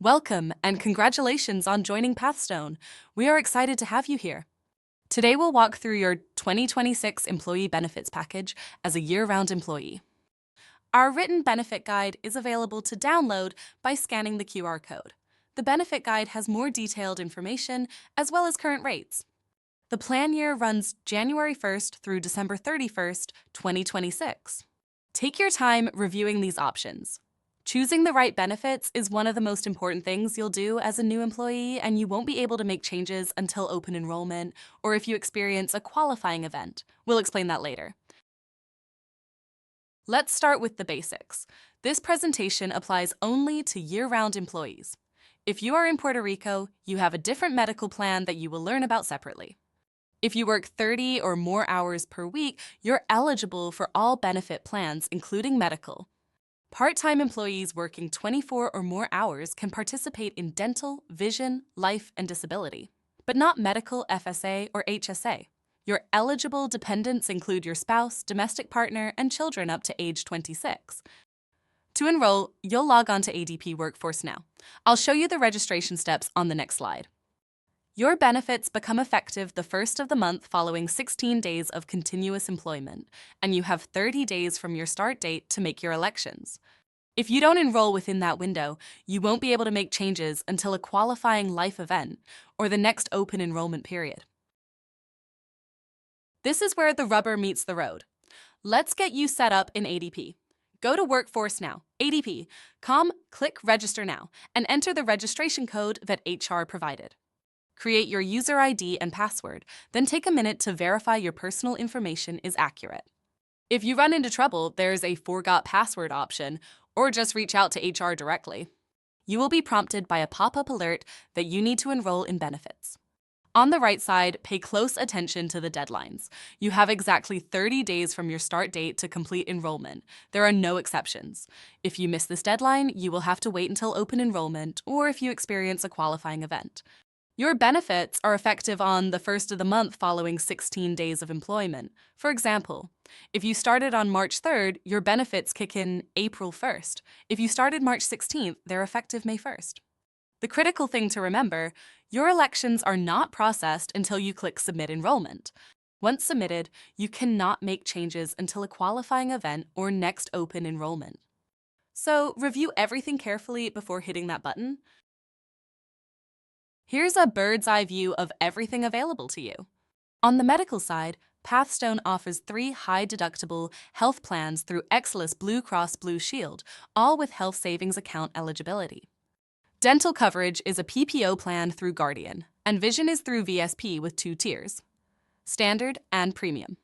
Welcome and congratulations on joining Pathstone. We are excited to have you here. Today we'll walk through your 2026 employee benefits package as a year-round employee. Our written benefit guide is available to download by scanning the QR code. The benefit guide has more detailed information as well as current rates. The plan year runs January 1st through December 31st, 2026. Take your time reviewing these options. Choosing the right benefits is one of the most important things you'll do as a new employee, and you won't be able to make changes until open enrollment or if you experience a qualifying event. We'll explain that later. Let's start with the basics. This presentation applies only to year-round employees. If you are in Puerto Rico, you have a different medical plan that you will learn about separately. If you work 30 or more hours per week, you're eligible for all benefit plans, including medical. Part-time employees working 24 or more hours can participate in dental, vision, life, and disability, but not medical, FSA, or HSA. Your eligible dependents include your spouse, domestic partner, and children up to age 26. To enroll, you'll log on to ADP Workforce Now. I'll show you the registration steps on the next slide. Your benefits become effective the first of the month following 16 days of continuous employment, and you have 30 days from your start date to make your elections. If you don't enroll within that window, you won't be able to make changes until a qualifying life event or the next open enrollment period. This is where the rubber meets the road. Let's get you set up in ADP. Go to Workforce Now, ADP.com, click Register Now, and enter the registration code that HR provided. Create your user ID and password, then take a minute to verify your personal information is accurate. If you run into trouble, there's a Forgot Password option, or just reach out to HR directly. You will be prompted by a pop-up alert that you need to enroll in benefits. On the right side, pay close attention to the deadlines. You have exactly 30 days from your start date to complete enrollment. There are no exceptions. If you miss this deadline, you will have to wait until open enrollment or if you experience a qualifying event. Your benefits are effective on the first of the month following 16 days of employment. For example, if you started on March 3rd, your benefits kick in April 1st. If you started March 16th, they're effective May 1st. The critical thing to remember, your elections are not processed until you click Submit Enrollment. Once submitted, you cannot make changes until a qualifying event or next open enrollment. So review everything carefully before hitting that button. Here's a bird's eye view of everything available to you. On the medical side, Pathstone offers 3 high-deductible health plans through Exelis Blue Cross Blue Shield, all with health savings account eligibility. Dental coverage is a PPO plan through Guardian, and vision is through VSP with 2 tiers, standard and premium.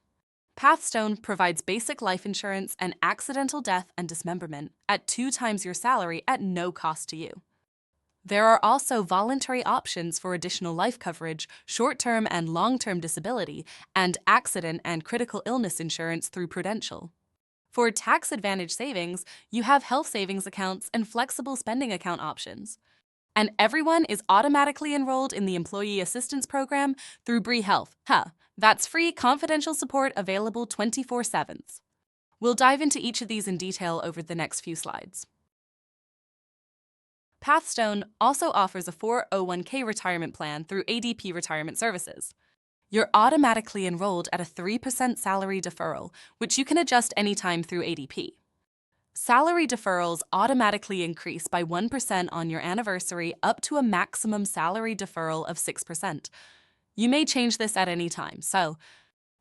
Pathstone provides basic life insurance and accidental death and dismemberment at 2 times your salary at no cost to you. There are also voluntary options for additional life coverage, short-term and long-term disability, and accident and critical illness insurance through Prudential. For tax advantage savings, you have health savings accounts and flexible spending account options. And everyone is automatically enrolled in the Employee Assistance Program through Bree Health. That's free confidential support available 24/7. We'll dive into each of these in detail over the next few slides. Pathstone also offers a 401k retirement plan through ADP Retirement Services. You're automatically enrolled at a 3% salary deferral, which you can adjust anytime through ADP. Salary deferrals automatically increase by 1% on your anniversary up to a maximum salary deferral of 6%. You may change this at any time, so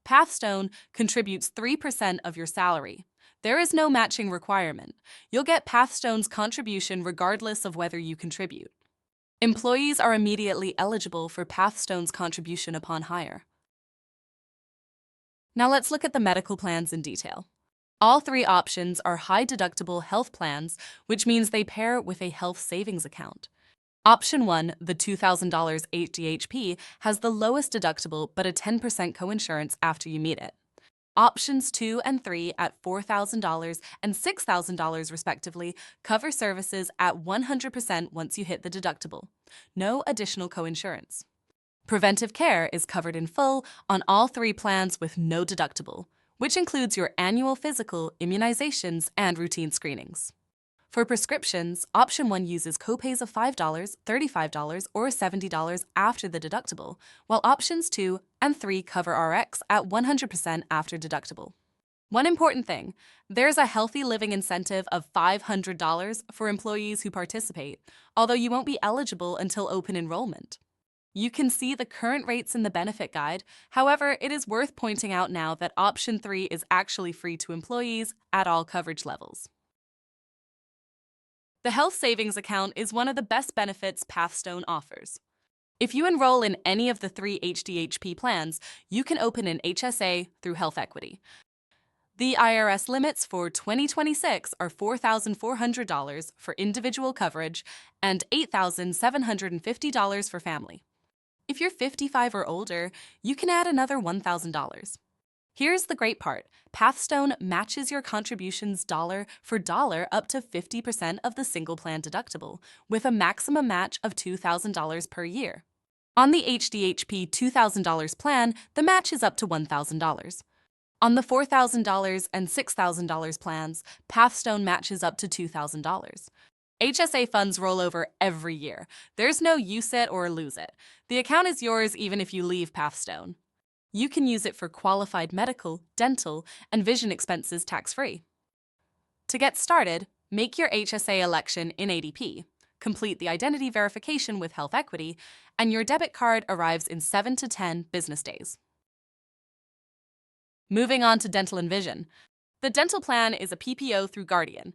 Pathstone contributes 3% of your salary. There is no matching requirement. You'll get Pathstone's contribution regardless of whether you contribute. Employees are immediately eligible for Pathstone's contribution upon hire. Now let's look at the medical plans in detail. All 3 options are high-deductible health plans, which means they pair with a health savings account. Option 1, the $2,000 HDHP, has the lowest deductible but a 10% coinsurance after you meet it. Options 2 and 3 at $4,000 and $6,000 respectively cover services at 100% once you hit the deductible. No additional coinsurance. Preventive care is covered in full on all 3 plans with no deductible, which includes your annual physical, immunizations, and routine screenings. For prescriptions, option 1 uses copays of $5, $35, or $70 after the deductible, while options 2 and 3 cover RX at 100% after deductible. One important thing, there's a healthy living incentive of $500 for employees who participate, although you won't be eligible until open enrollment. You can see the current rates in the benefit guide. However, it is worth pointing out now that option 3 is actually free to employees at all coverage levels. The Health Savings Account is one of the best benefits Pathstone offers. If you enroll in any of the 3 HDHP plans, you can open an HSA through Health Equity. The IRS limits for 2026 are $4,400 for individual coverage and $8,750 for family. If you're 55 or older, you can add another $1,000. Here's the great part. Pathstone matches your contributions dollar for dollar up to 50% of the single plan deductible, with a maximum match of $2,000 per year. On the HDHP $2,000 plan, the match is up to $1,000. On the $4,000 and $6,000 plans, Pathstone matches up to $2,000. HSA funds roll over every year. There's no use it or lose it. The account is yours even if you leave Pathstone. You can use it for qualified medical, dental, and vision expenses tax-free. To get started, make your HSA election in ADP, complete the identity verification with Health Equity, and your debit card arrives in 7 to 10 business days. Moving on to dental and vision. The dental plan is a PPO through Guardian.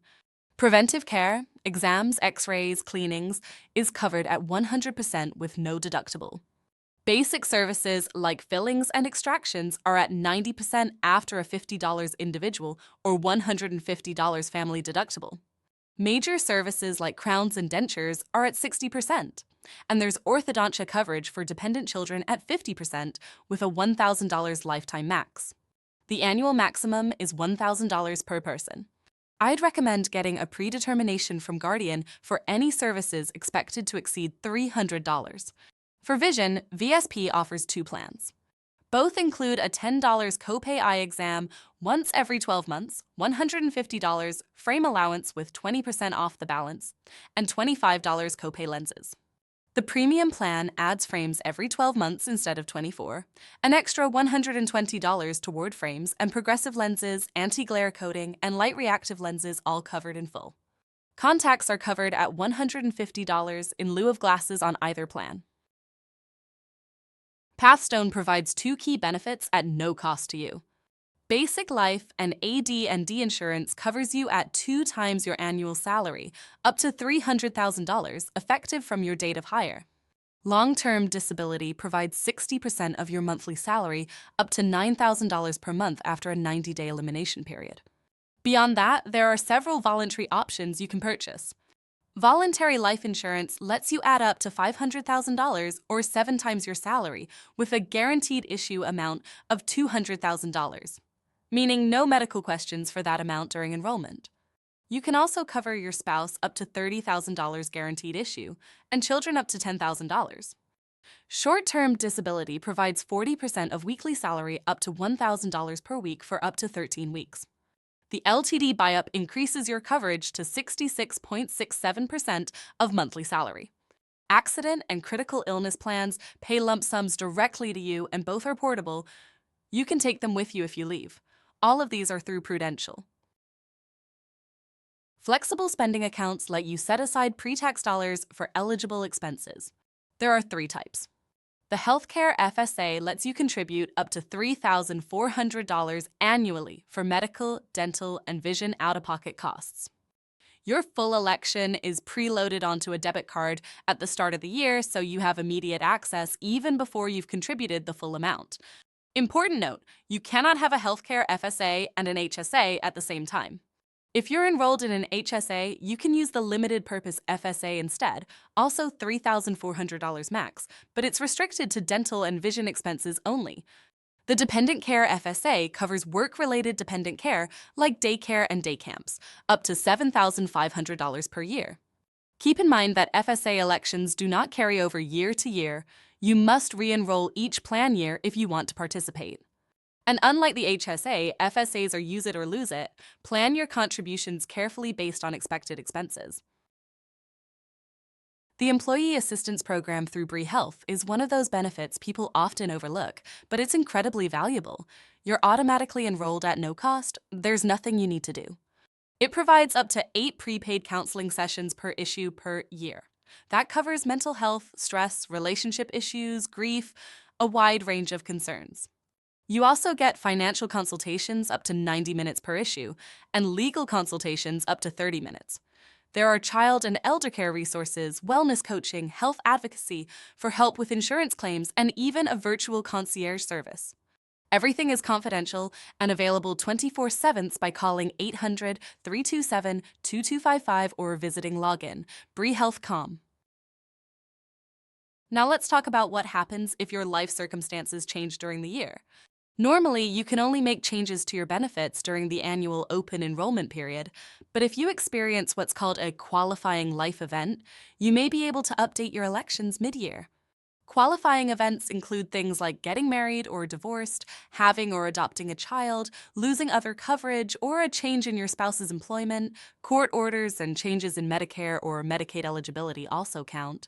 Preventive care, exams, x-rays, cleanings is covered at 100% with no deductible. Basic services like fillings and extractions are at 90% after a $50 individual or $150 family deductible. Major services like crowns and dentures are at 60%, and there's orthodontia coverage for dependent children at 50% with a $1,000 lifetime max. The annual maximum is $1,000 per person. I'd recommend getting a predetermination from Guardian for any services expected to exceed $300. For vision, VSP offers 2 plans. Both include a $10 copay eye exam once every 12 months, $150 frame allowance with 20% off the balance, and $25 copay lenses. The premium plan adds frames every 12 months instead of 24, an extra $120 toward frames and progressive lenses, anti-glare coating, and light reactive lenses all covered in full. Contacts are covered at $150 in lieu of glasses on either plan. Pathstone provides 2 key benefits at no cost to you. Basic life and AD&D insurance covers you at 2 times your annual salary, up to $300,000, effective from your date of hire. Long-term disability provides 60% of your monthly salary, up to $9,000 per month after a 90-day elimination period. Beyond that, there are several voluntary options you can purchase. Voluntary life insurance lets you add up to $500,000 or 7 times your salary with a guaranteed issue amount of $200,000, meaning no medical questions for that amount during enrollment. You can also cover your spouse up to $30,000 guaranteed issue and children up to $10,000. Short-term disability provides 40% of weekly salary up to $1,000 per week for up to 13 weeks. The LTD buy-up increases your coverage to 66.67% of monthly salary. Accident and critical illness plans pay lump sums directly to you and both are portable. You can take them with you if you leave. All of these are through Prudential. Flexible spending accounts let you set aside pre-tax dollars for eligible expenses. There are 3 types. The Healthcare FSA lets you contribute up to $3,400 annually for medical, dental, and vision out-of-pocket costs. Your full election is preloaded onto a debit card at the start of the year, so you have immediate access even before you've contributed the full amount. Important note, you cannot have a Healthcare FSA and an HSA at the same time. If you're enrolled in an HSA, you can use the limited purpose FSA instead, also $3,400 max, but it's restricted to dental and vision expenses only. The Dependent Care FSA covers work-related dependent care like daycare and day camps, up to $7,500 per year. Keep in mind that FSA elections do not carry over year to year. You must re-enroll each plan year if you want to participate. And unlike the HSA, FSAs are use it or lose it. Plan your contributions carefully based on expected expenses. The Employee Assistance Program through Bree Health is one of those benefits people often overlook, but it's incredibly valuable. You're automatically enrolled at no cost. There's nothing you need to do. It provides up to 8 prepaid counseling sessions per issue per year. That covers mental health, stress, relationship issues, grief, a wide range of concerns. You also get financial consultations up to 90 minutes per issue and legal consultations up to 30 minutes. There are child and elder care resources, wellness coaching, health advocacy for help with insurance claims, and even a virtual concierge service. Everything is confidential and available 24/7 by calling 800-327-2255 or visiting login, BreeHealth.com. Now let's talk about what happens if your life circumstances change during the year. Normally, you can only make changes to your benefits during the annual open enrollment period, but if you experience what's called a qualifying life event, you may be able to update your elections mid-year. Qualifying events include things like getting married or divorced, having or adopting a child, losing other coverage, or a change in your spouse's employment. Court orders and changes in Medicare or Medicaid eligibility also count.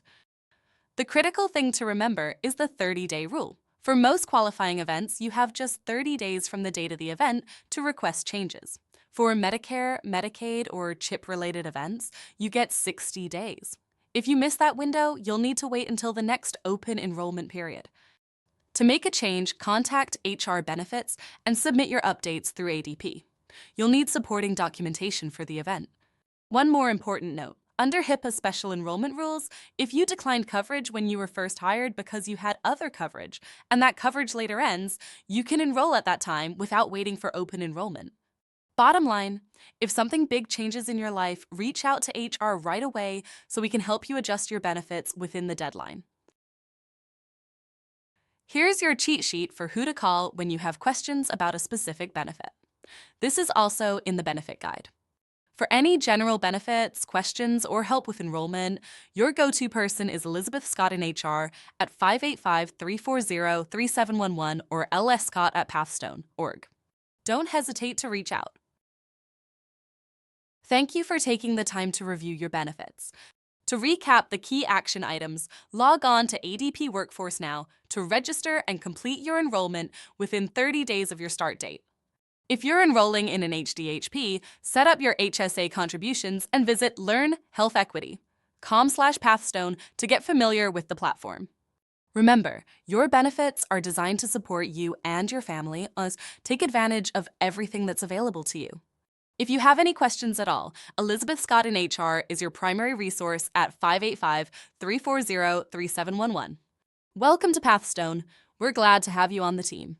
The critical thing to remember is the 30-day rule. For most qualifying events, you have just 30 days from the date of the event to request changes. For Medicare, Medicaid, or CHIP-related events, you get 60 days. If you miss that window, you'll need to wait until the next open enrollment period. To make a change, contact HR Benefits and submit your updates through ADP. You'll need supporting documentation for the event. One more important note. Under HIPAA special enrollment rules, if you declined coverage when you were first hired because you had other coverage, and that coverage later ends, you can enroll at that time without waiting for open enrollment. Bottom line, if something big changes in your life, reach out to HR right away so we can help you adjust your benefits within the deadline. Here's your cheat sheet for who to call when you have questions about a specific benefit. This is also in the benefit guide. For any general benefits, questions, or help with enrollment, your go-to person is Elizabeth Scott in HR at 585-340-3711 or lsscott@pathstone.org. Don't hesitate to reach out. Thank you for taking the time to review your benefits. To recap the key action items, log on to ADP Workforce Now to register and complete your enrollment within 30 days of your start date. If you're enrolling in an HDHP, set up your HSA contributions and visit learnhealthequity.com/pathstone to get familiar with the platform. Remember, your benefits are designed to support you and your family, as take advantage of everything that's available to you. If you have any questions at all, Elizabeth Scott in HR is your primary resource at 585-340-3711. Welcome to Pathstone. We're glad to have you on the team.